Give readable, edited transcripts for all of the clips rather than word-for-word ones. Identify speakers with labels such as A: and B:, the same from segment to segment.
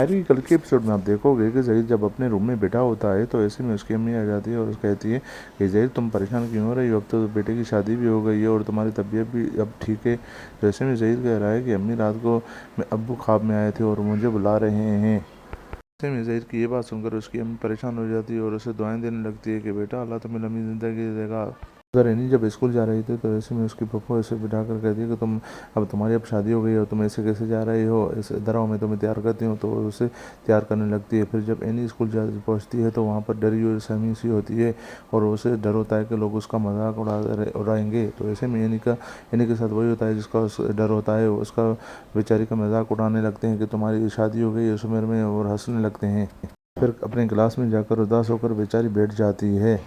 A: अरे कल के एपिसोड में आप देखोगे कि ज़हीर जब अपने रूम में बैठा होता है तो ऐसे में उसकी अम्मी आ जाती है और कहती है कि ज़हीर तुम परेशान क्यों हो रही हो, अब तो बेटे की शादी भी हो गई है और तुम्हारी तबीयत भी अब ठीक है। तो ऐसे में ज़हीर कह रहा है कि अम्मी रात को मैं अब्बू ख्वाब में आए थे और मुझे बुला रहे हैं। ऐसे में ज़हीर की ये बात सुनकर उसकी अम्मी परेशान हो जाती है और उसे दुआएं देने लगती है कि बेटा अल्लाह तुम्हें लंबी ज़िंदगी देगा। उधर एनी जब स्कूल जा रही थी तो ऐसे में उसकी पप्पू ऐसे बिठा कर कहती है कि तुम्हारी अब शादी हो गई हो, तुम ऐसे कैसे जा रही हो, ऐसे इधर आओ मैं तुम्हें तैयार करती हूँ। तो उसे तैयार करने लगती है। फिर जब एनी स्कूल जा पहुँचती है तो वहाँ पर डरी हुई सहमी सी होती है और उसे डर होता है कि लोग उसका मजाक उड़ाएंगे। तो ऐसे में एनी के साथ वही होता है जिसका डर होता है, उसका बेचारी का मजाक उड़ाने लगते हैं कि तुम्हारी शादी हो गई है उस उम्र में, और हंसने लगते हैं। फिर अपने क्लास में जाकर उदास होकर बेचारी बैठ जाती है।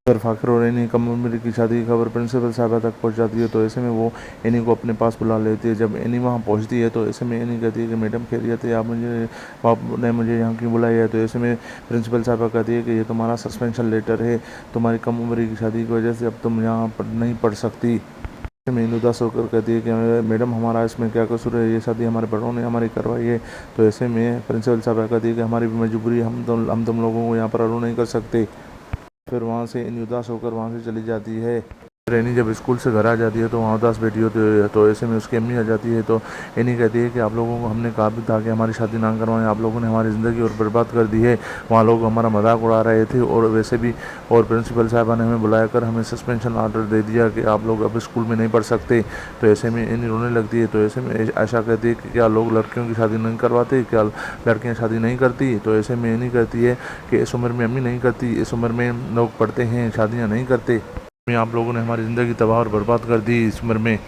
A: फिर फाखर और एनी कम उम्र की शादी की खबर प्रिंसिपल साहबा तक पहुंच जाती है। तो ऐसे में वो एनी को अपने पास बुला लेती है। जब एनी वहां पहुंचती है तो ऐसे में एनी कहती है कि मैडम खैरियत है, आपने मुझे यहाँ क्यों बुलाया है। तो ऐसे में प्रिंसिपल साहबा कहती है कि ये तुम्हारा सस्पेंशन लेटर है, तुम्हारी कम उम्र की शादी की वजह से अब तुम यहाँ नहीं पढ़ सकती। ऐसे में एनी उदास होकर कहती है कि मैडम हमारा इसमें क्या कसूर है, ये शादी हमारे बड़ों ने हमारी करवाई है। तो ऐसे में प्रिंसिपल साहबा कहती है कि हमारी भी मजबूरी है, हम तुम लोगों को यहाँ पर अलाउ नहीं कर सकते। फिर वहाँ से एनी उदास होकर वहाँ से चली जाती है। फिर एनी जब स्कूल से घर आ जाती है तो वहाँ उदास बैठी होती है। तो ऐसे में उसकी अम्मी आ जाती है। तो एनी कहती है कि आप लोगों को हमने कहा भी था कि हमारी शादी ना करवाएं, आप लोगों ने हमारी ज़िंदगी और बर्बाद कर दी है। वहाँ लोग हमारा मजाक उड़ा रहे थे और वैसे भी, और प्रिंसिपल साहबा ने हमें बुलाया कर हमें सस्पेंशन ऑर्डर दे दिया कि आप लोग अब स्कूल में नहीं पढ़ सकते। तो ऐसे में एनी रोने लगती है। तो ऐसे में आशा कहती है कि क्या लोग लड़कियों की शादी नहीं करवाते, क्या लड़कियाँ शादी नहीं करती। तो ऐसे में एनी कहती है कि इस उम्र में अम्मी नहीं करती, इस उम्र में लोग पढ़ते हैं, शादियाँ नहीं करते। आप लोगों ने हमारी ज़िंदगी तबाह और बर्बाद कर दी इस उम्र में।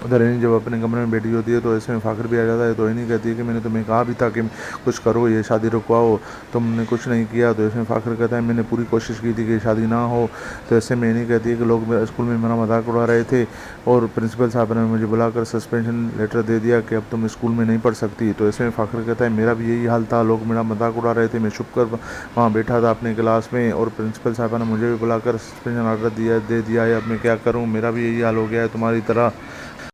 A: उधर इन्हीं जब अपने कमरे में बैठी होती है तो ऐसे में फाखर भी आ जाता है। तो इन्हीं कहती है कि मैंने तुम्हें कहा भी था कि कुछ करो, ये शादी रुकवाओ, तुमने कुछ नहीं किया। तो ऐसे में फाखर कहता है मैंने पूरी कोशिश की थी कि शादी ना हो। तो ऐसे में इन्हीं कहती है कि लोग मेरे स्कूल में मेरा मजाक उड़ा रहे थे और प्रिंसिपल साहब ने मुझे बुलाकर सस्पेंशन लेटर दे दिया कि अब तुम स्कूल में नहीं पढ़ सकती। तो ऐसे में फाखर कहता है मेरा भी यही हाल था, लोग मेरा मजाक उड़ा रहे थे, मैं छुप कर वहाँ बैठा था अपने क्लास में और प्रिंसिपल साहबा ने मुझे भी बुलाकर सस्पेंशन ऑर्डर दे दिया है। अब मैं क्या करूँ, मेरा भी यही हाल हो गया है तुम्हारी तरह।